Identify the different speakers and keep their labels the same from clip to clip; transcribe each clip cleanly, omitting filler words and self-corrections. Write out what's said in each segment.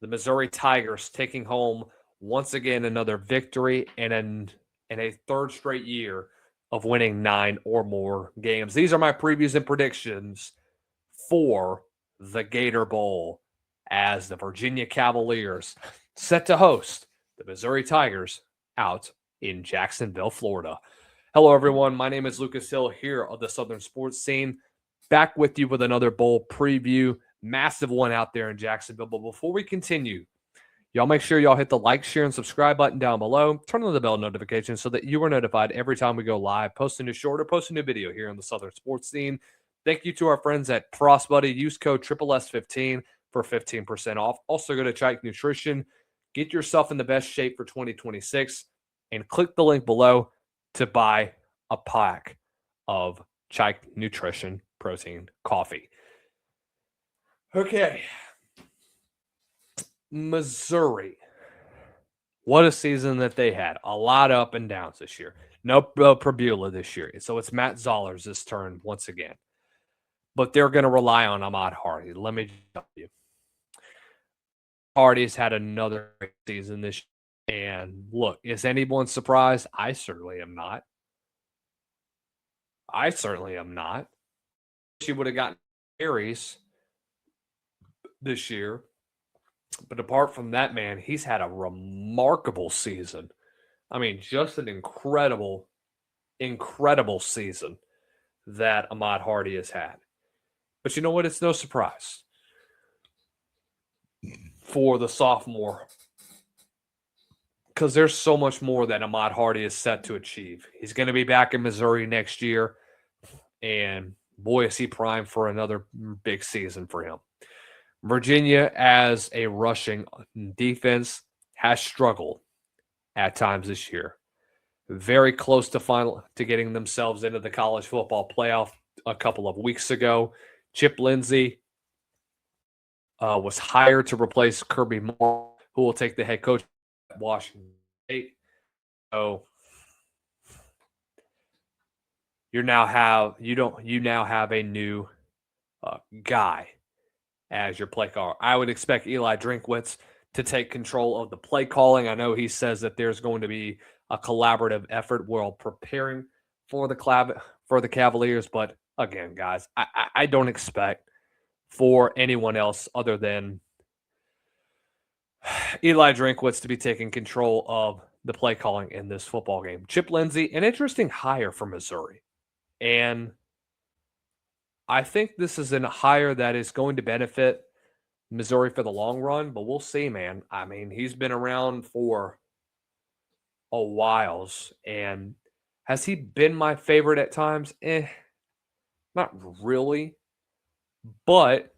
Speaker 1: the Missouri Tigers taking home once again another victory and a third straight year of winning 9 or more games. These are my previews and predictions for the Gator Bowl as the Virginia Cavaliers set to host the Missouri Tigers out in Jacksonville, Florida. Hello, everyone. My name is Lucas Hill here on the Southern Sports Scene. Back with you with another bowl preview. Massive one out there in Jacksonville. But before we continue, y'all make sure y'all hit the like, share, and subscribe button down below. Turn on the bell notification so that you are notified every time we go live, post a new short or post a new video here on the Southern Sports Scene. Thank you to our friends at ProsBuddy. Use code SSS15 for 15% off. Also go to Chike Nutrition. Get yourself in the best shape for 2026 and click the link below to buy a pack of Chike Nutrition protein coffee. Okay. Missouri. What a season that they had. A lot of up and downs this year. No Beau Pribula this year. So it's Matt Zoller's turn once again. But they're going to rely on Ahmad Hardy. Let me tell you. Hardy's had another great season this year. And look, is anyone surprised? I certainly am not. She would have gotten carries this year. But apart from that, man, he's had a remarkable season. I mean, just an incredible season that Ahmad Hardy has had. But you know what? It's no surprise for the sophomore because there's so much more that Ahmad Hardy is set to achieve. He's going to be back in Missouri next year, and boy, is he primed for another big season for him. Virginia, as a rushing defense, has struggled at times this year. Very close to getting themselves into the college football playoff a couple of weeks ago. Chip Lindsey was hired to replace Kirby Moore, who will take the head coach at Washington State. So you now have a new guy as your play caller. I would expect Eli Drinkwitz to take control of the play calling. I know he says that there's going to be a collaborative effort while preparing for the Cavaliers, but again, guys, I don't expect for anyone else other than Eli Drinkwitz to be taking control of the play calling in this football game. Chip Lindsey, an interesting hire for Missouri. And I think this is a hire that is going to benefit Missouri for the long run, but we'll see, man. I mean, he's been around for a while, and has he been my favorite at times? Not really. But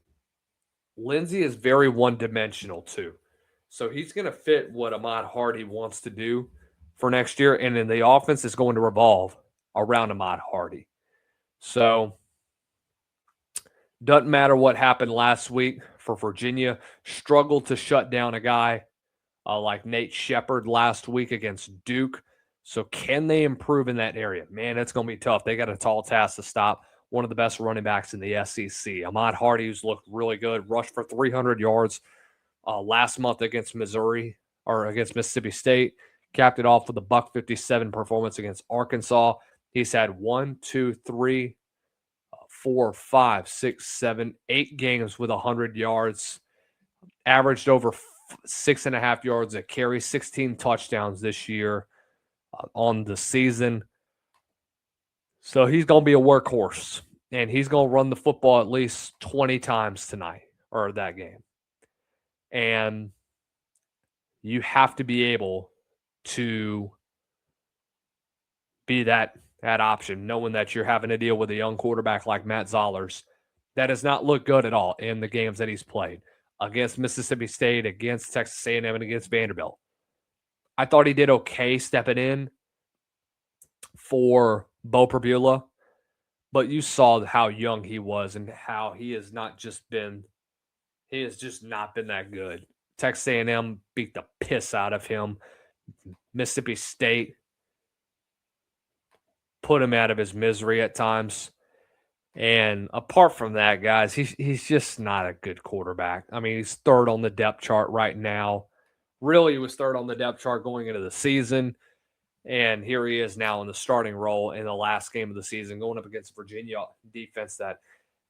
Speaker 1: Lindsey is very one-dimensional too. So he's going to fit what Ahmad Hardy wants to do for next year, and then the offense is going to revolve around Ahmad Hardy. So doesn't matter what happened last week for Virginia. Struggled to shut down a guy like Nate Shepard last week against Duke. So can they improve in that area? Man, it's going to be tough. They got a tall task to stop one of the best running backs in the SEC. Ahmad Hardy, who's looked really good, rushed for 300 yards last month against Mississippi State. Capped it off with a $157 performance against Arkansas. He's had 8 games with 100 yards, averaged over 6.5 yards a carry, 16 touchdowns this year on the season. So he's going to be a workhorse, and he's going to run the football at least 20 times tonight or that game. And you have to be able to be that option, knowing that you're having to deal with a young quarterback like Matt Zoller's that has not looked good at all in the games that he's played against Mississippi State, against Texas A&M, and against Vanderbilt. I thought he did okay stepping in for Beau Pribula, but you saw how young he was and how he has just not been that good. Texas A&M beat the piss out of him. Mississippi State put him out of his misery at times. And apart from that, guys, he's just not a good quarterback. I mean, he's third on the depth chart right now. Really, he was third on the depth chart going into the season. And here he is now in the starting role in the last game of the season, going up against Virginia defense that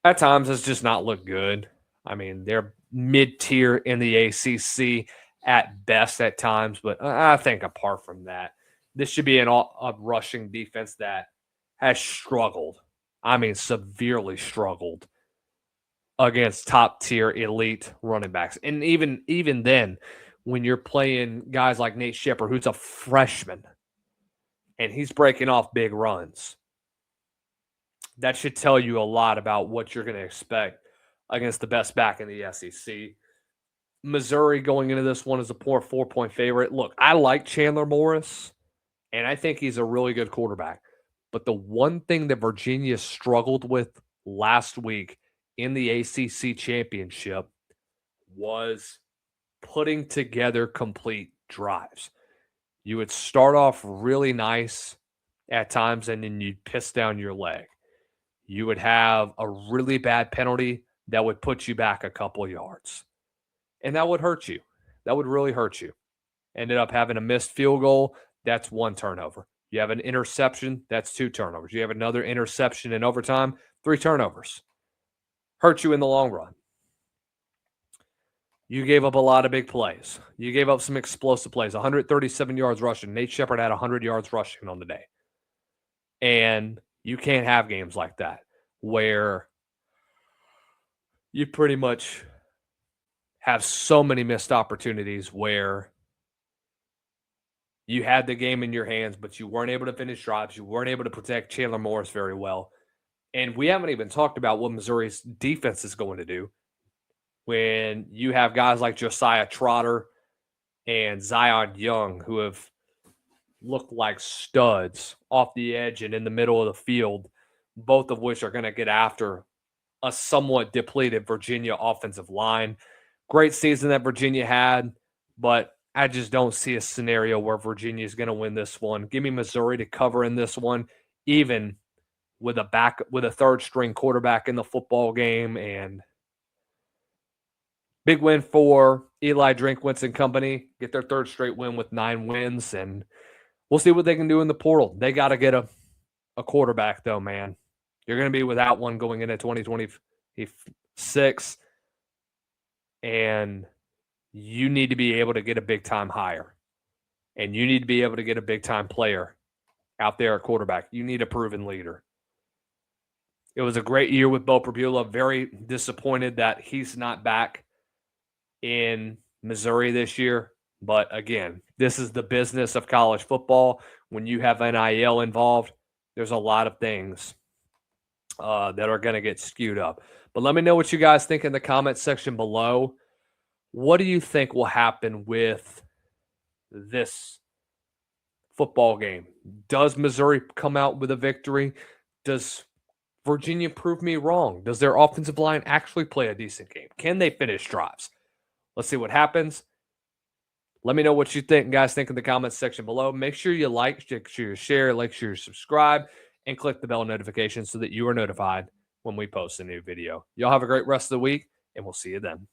Speaker 1: at times has just not looked good. I mean, they're mid-tier in the ACC at best at times, but I think apart from that, this should be a rushing defense that has struggled. I mean, severely struggled against top-tier elite running backs. And even then, when you're playing guys like Nate Shepard, who's a freshman, and he's breaking off big runs, that should tell you a lot about what you're going to expect against the best back in the SEC. Missouri going into this one is a poor 4-point favorite. Look, I like Chandler Morris, and I think he's a really good quarterback. But the one thing that Virginia struggled with last week in the ACC championship was putting together complete drives. You would start off really nice at times, and then you'd piss down your leg. You would have a really bad penalty that would put you back a couple yards. And that would hurt you. That would really hurt you. Ended up having a missed field goal. That's 1 turnover. You have an interception. That's 2 turnovers. You have another interception in overtime. 3 turnovers. Hurt you in the long run. You gave up a lot of big plays. You gave up some explosive plays. 137 yards rushing. Nate Shepard had 100 yards rushing on the day. And you can't have games like that where you pretty much have so many missed opportunities where you had the game in your hands, but you weren't able to finish drives. You weren't able to protect Chandler Morris very well. And we haven't even talked about what Missouri's defense is going to do when you have guys like Josiah Trotter and Zion Young who have looked like studs off the edge and in the middle of the field, both of which are going to get after a somewhat depleted Virginia offensive line. Great season that Virginia had, but I just don't see a scenario where Virginia is going to win this one. Give me Missouri to cover in this one, even with a third string quarterback in the football game. And big win for Eli Drinkwitz and company. Get their third straight win with 9 wins, and we'll see what they can do in the portal. They got to get a quarterback, though, man. You're going to be without one going into 2026, and you need to be able to get a big-time hire, and you need to be able to get a big-time player out there at quarterback. You need a proven leader. It was a great year with Beau Pribula. Very disappointed that he's not back in Missouri this year. But again, this is the business of college football. When you have NIL involved, there's a lot of things that are going to get skewed up. But let me know what you guys think in the comment section below. What do you think will happen with this football game? Does Missouri come out with a victory? Does Virginia prove me wrong? Does their offensive line actually play a decent game? Can they finish drives? Let's see what happens. Let me know what you guys think in the comments section below. Make sure you like, make sure you share, make sure you subscribe, and click the bell notification so that you are notified when we post a new video. Y'all have a great rest of the week, and we'll see you then.